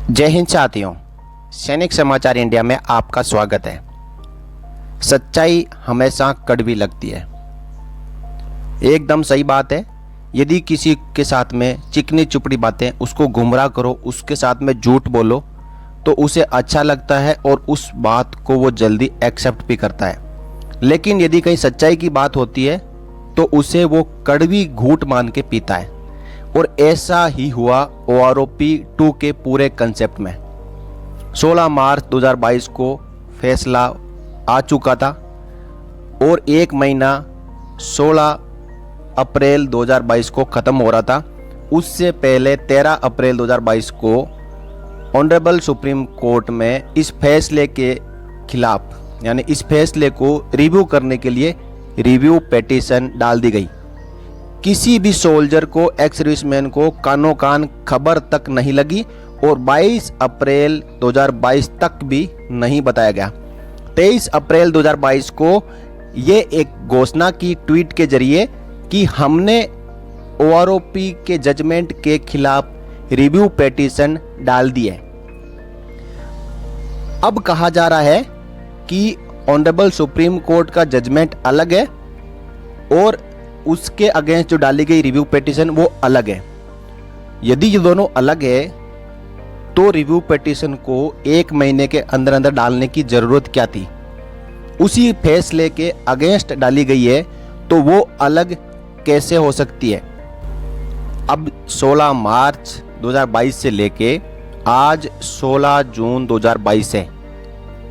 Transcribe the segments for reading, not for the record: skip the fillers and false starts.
जय हिंद साथियों, सैनिक समाचार इंडिया में आपका स्वागत है। सच्चाई हमेशा कड़वी लगती है। एकदम सही बात है। यदि किसी के साथ में चिकनी चुपड़ी बातें, उसको गुमराह करो, उसके साथ में झूठ बोलो तो उसे अच्छा लगता है और उस बात को वो जल्दी एक्सेप्ट भी करता है। लेकिन यदि कहीं सच्चाई की बात होती है तो उसे वो कड़वी घूंट मान के पीता है। और ऐसा ही हुआ OROP 2 के पूरे कंसेप्ट में। 16 मार्च 2022 को फैसला आ चुका था और एक महीना 16 अप्रैल 2022 को ख़त्म हो रहा था। उससे पहले 13 अप्रैल 2022 को ऑनरेबल सुप्रीम कोर्ट में इस फैसले के खिलाफ, यानी इस फैसले को रिव्यू करने के लिए रिव्यू पिटीशन डाल दी गई। किसी भी सोल्जर को, एक्स सर्विसमैन को कानो कान खबर तक नहीं लगी और 22 अप्रैल 2022 तक भी नहीं बताया गया। 23 अप्रैल 2022 को ये एक घोषणा की ट्वीट के जरिए कि हमने OROP के जजमेंट के खिलाफ रिव्यू पिटीशन डाल दी है। अब कहा जा रहा है कि ऑनरेबल सुप्रीम कोर्ट का जजमेंट अलग है और उसके अगेंस्ट जो डाली गई रिव्यू पिटीशन वो अलग है। यदि ये दोनों अलग है तो रिव्यू पिटीशन को एक महीने के अंदर अंदर डालने की जरूरत क्या थी? उसी फैसले के अगेंस्ट डाली गई है तो वो अलग कैसे हो सकती है? अब 16 मार्च 2022 से लेके आज 16 जून 2022 है।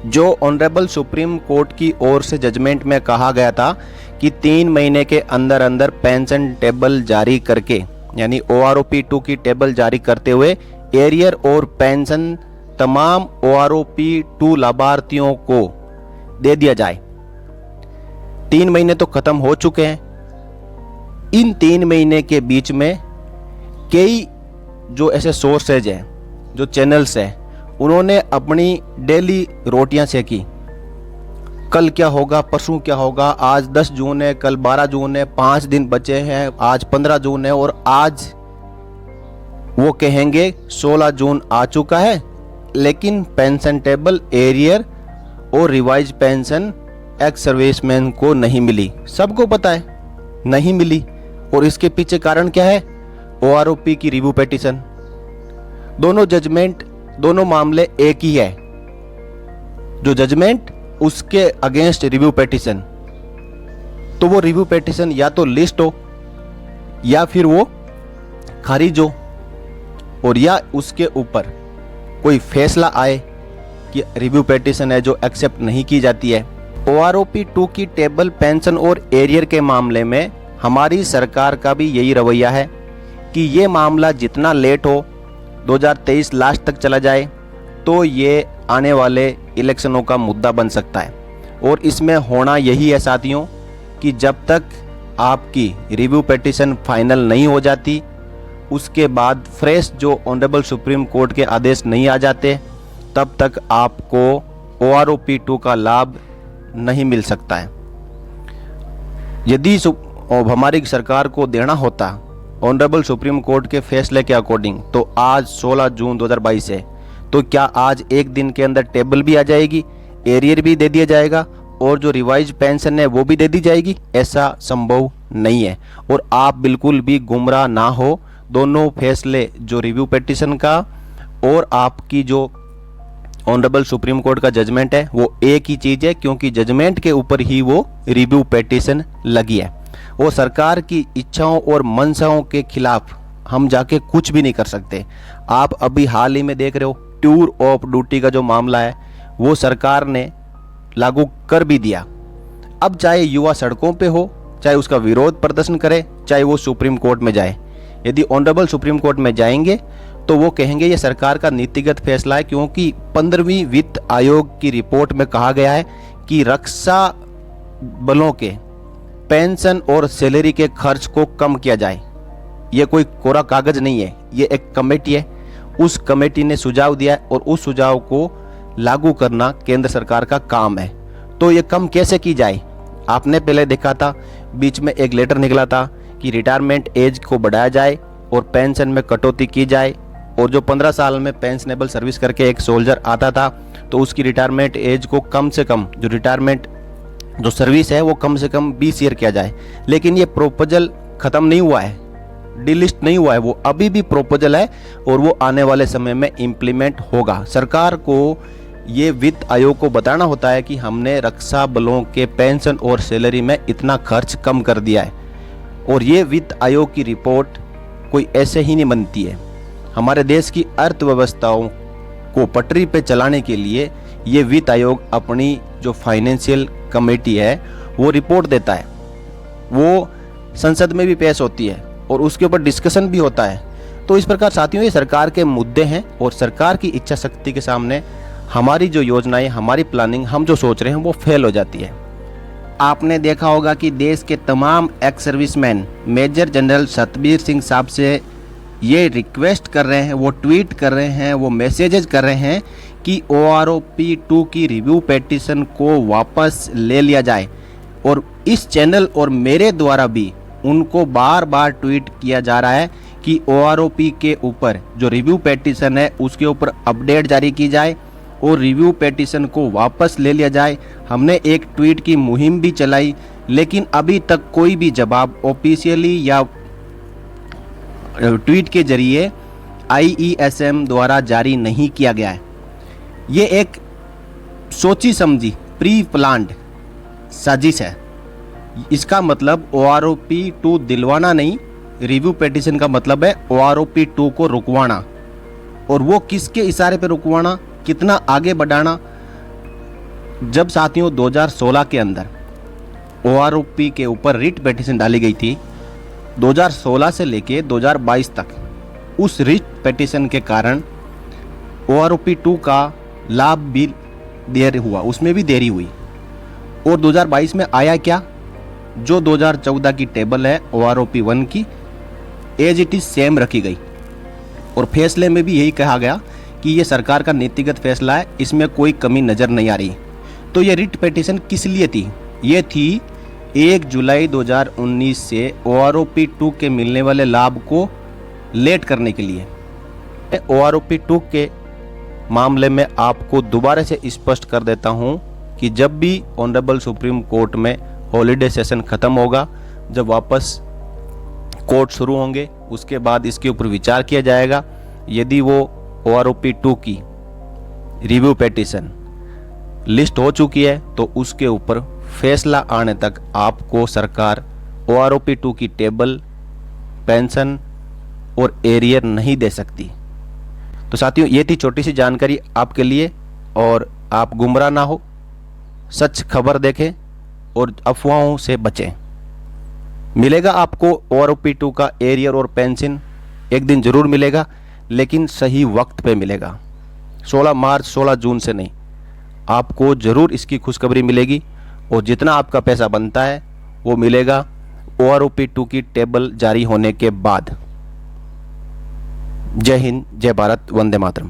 जो ऑनरेबल सुप्रीम कोर्ट की ओर से जजमेंट में कहा गया था कि 3 महीने के अंदर अंदर पेंशन टेबल जारी करके, यानी OROP 2 की टेबल जारी करते हुए एरियर और पेंशन तमाम OROP 2 लाभार्थियों को दे दिया जाए। 3 महीने तो खत्म हो चुके हैं। इन 3 महीने के बीच में कई जो ऐसे सोर्सेज हैं, जो चैनल्स हैं, उन्होंने अपनी डेली रोटियां सेकी। कल क्या होगा, परसों क्या होगा, आज 10 जून है, कल 12 जून है, 5 दिन बचे हैं, आज 15 जून है और आज वो कहेंगे 16 जून आ चुका है लेकिन पेंशन टेबल, एरियर और रिवाइज पेंशन एक्स सर्विसमैन को नहीं मिली। सबको पता है नहीं मिली। और इसके पीछे कारण क्या है? OROP की रिव्यू पिटीशन। दोनों जजमेंट, दोनों मामले एक ही है। जो जजमेंट उसके अगेंस्ट रिव्यू पिटीशन, तो वो रिव्यू पिटीशन या तो लिस्ट हो या फिर वो खारिज हो और या उसके ऊपर कोई फैसला आए कि रिव्यू पिटीशन है जो एक्सेप्ट नहीं की जाती है। OROP 2 की टेबल, पेंशन और एरियर के मामले में हमारी सरकार का भी यही रवैया है कि ये मामला जितना लेट हो, 2023 लास्ट तक चला जाए तो ये आने वाले इलेक्शनों का मुद्दा बन सकता है। और इसमें होना यही है साथियों कि जब तक आपकी रिव्यू पिटीशन फाइनल नहीं हो जाती, उसके बाद फ्रेश जो ऑनरेबल सुप्रीम कोर्ट के आदेश नहीं आ जाते, तब तक आपको OROP 2 का लाभ नहीं मिल सकता है। यदि हमारी सरकार को देना होता ऑनरेबल सुप्रीम कोर्ट के फैसले के अकॉर्डिंग तो आज 16 जून 2022 है, तो क्या आज एक दिन के अंदर टेबल भी आ जाएगी, एरियर भी दे दिया जाएगा और जो रिवाइज पेंशन है वो भी दे दी जाएगी? ऐसा संभव नहीं है। और आप बिल्कुल भी गुमराह ना हो। दोनों फैसले, जो रिव्यू पिटीशन का और आपकी जो ऑनरेबल सुप्रीम कोर्ट का जजमेंट है, वो एक ही चीज़ है, क्योंकि जजमेंट के ऊपर ही वो रिव्यू पिटीशन लगी है। वो सरकार की इच्छाओं और मंशाओं के खिलाफ हम जाके कुछ भी नहीं कर सकते। आप अभी हाल ही में देख रहे हो टूर ऑफ ड्यूटी का जो मामला है वो सरकार ने लागू कर भी दिया। अब चाहे युवा सड़कों पे हो, चाहे उसका विरोध प्रदर्शन करे, चाहे वो सुप्रीम कोर्ट में जाए, यदि ऑनरेबल सुप्रीम कोर्ट में जाएंगे तो वो कहेंगे ये सरकार का नीतिगत फैसला है, क्योंकि 15वीं वित्त आयोग की रिपोर्ट में कहा गया है कि रक्षा बलों के पेंशन और सैलरी के खर्च को कम किया जाए। ये कोई कोरा कागज नहीं है, ये एक कमेटी है। उस कमेटी ने सुझाव दिया है और उस सुझाव को लागू करना केंद्र सरकार का काम है। तो ये कम कैसे की जाए? आपने पहले देखा था, बीच में एक लेटर निकला था कि रिटायरमेंट एज को बढ़ाया जाए और पेंशन में कटौती की जाए और जो 15 साल में पेंशनेबल सर्विस करके एक सोल्जर आता था तो उसकी रिटायरमेंट एज को कम से कम, जो रिटायरमेंट जो सर्विस है वो कम से कम 20 ईयर किया जाए। लेकिन ये प्रोपोजल ख़त्म नहीं हुआ है, डिलिस्ट नहीं हुआ है, वो अभी भी प्रोपोजल है और वो आने वाले समय में इम्प्लीमेंट होगा। सरकार को ये वित्त आयोग को बताना होता है कि हमने रक्षा बलों के पेंशन और सैलरी में इतना खर्च कम कर दिया है, और ये वित्त आयोग की रिपोर्ट कोई ऐसे ही नहीं बनती है। हमारे देश की अर्थव्यवस्थाओं को पटरी पे चलाने के लिए ये वित्त आयोग अपनी जो फाइनेंशियल कमेटी है वो रिपोर्ट देता है, वो संसद में भी पेश होती है और उसके ऊपर डिस्कशन भी होता है। तो इस प्रकार साथियों ये सरकार के मुद्दे हैं और सरकार की इच्छा शक्ति के सामने हमारी जो योजनाएं, हमारी प्लानिंग, हम जो सोच रहे हैं वो फेल हो जाती है। आपने देखा होगा कि देश के तमाम ex serviceman major general Satbir Singh साहब से ये रिक्वेस्ट कर रहे हैं, वो ट्वीट कर रहे हैं, वो मैसेजेस कर रहे हैं कि OROP 2 की रिव्यू पेटिशन को वापस ले लिया जाए। और इस चैनल और मेरे द्वारा भी उनको बार बार ट्वीट किया जा रहा है कि OROP के ऊपर जो रिव्यू पेटिशन है उसके ऊपर अपडेट जारी की जाए और रिव्यू पेटिशन को वापस ले लिया जाए। हमने एक ट्वीट की मुहिम भी चलाई, लेकिन अभी तक कोई भी जवाब ऑफिशियली या ट्वीट के जरिए IESM द्वारा जारी नहीं किया गया है। ये एक सोची समझी प्री प्लान्ड साजिश है। इसका मतलब OROP 2 दिलवाना नहीं, रिव्यू पेटिशन का मतलब है OROP 2 को रुकवाना। और वो किसके इशारे पे रुकवाना, कितना आगे बढ़ाना। जब साथियों 2016 के अंदर OROP के ऊपर रिट पेटिशन डाली गई थी, 2016 से लेके 2022 तक उस रिट पेटिशन के कारण OROP 2 का लाभ भी देर हुआ, उसमें भी देरी हुई। और 2022 में आया क्या, जो 2014 की टेबल है OROP 1 की एज इट इज सेम रखी गई। और फैसले में भी यही कहा गया कि ये सरकार का नीतिगत फैसला है, इसमें कोई कमी नज़र नहीं आ रही। तो ये रिट पेटिशन किस लिए थी? ये थी 1 जुलाई 2019 से OROP 2 के मिलने वाले लाभ को लेट करने के लिए। OROP 2 के मामले में आपको दोबारा से स्पष्ट कर देता हूं कि जब भी ऑनरेबल सुप्रीम कोर्ट में हॉलीडे सेशन खत्म होगा, जब वापस कोर्ट शुरू होंगे, उसके बाद इसके ऊपर विचार किया जाएगा। यदि वो OROP 2 की रिव्यू पेटिशन लिस्ट हो चुकी है तो उसके ऊपर फैसला आने तक आपको सरकार OROP 2 की टेबल, पेंशन और एरियर नहीं दे सकती। तो साथियों ये थी छोटी सी जानकारी आपके लिए, और आप गुमराह ना हो, सच खबर देखें और अफवाहों से बचें। मिलेगा आपको OROP 2 का एरियर और पेंशन, एक दिन जरूर मिलेगा, लेकिन सही वक्त पे मिलेगा। 16 मार्च 16 जून से नहीं, आपको जरूर इसकी खुशखबरी मिलेगी और जितना आपका पैसा बनता है वो मिलेगा OROP 2 की टेबल जारी होने के बाद। जय हिंद, जय भारत, वंदे मातरम।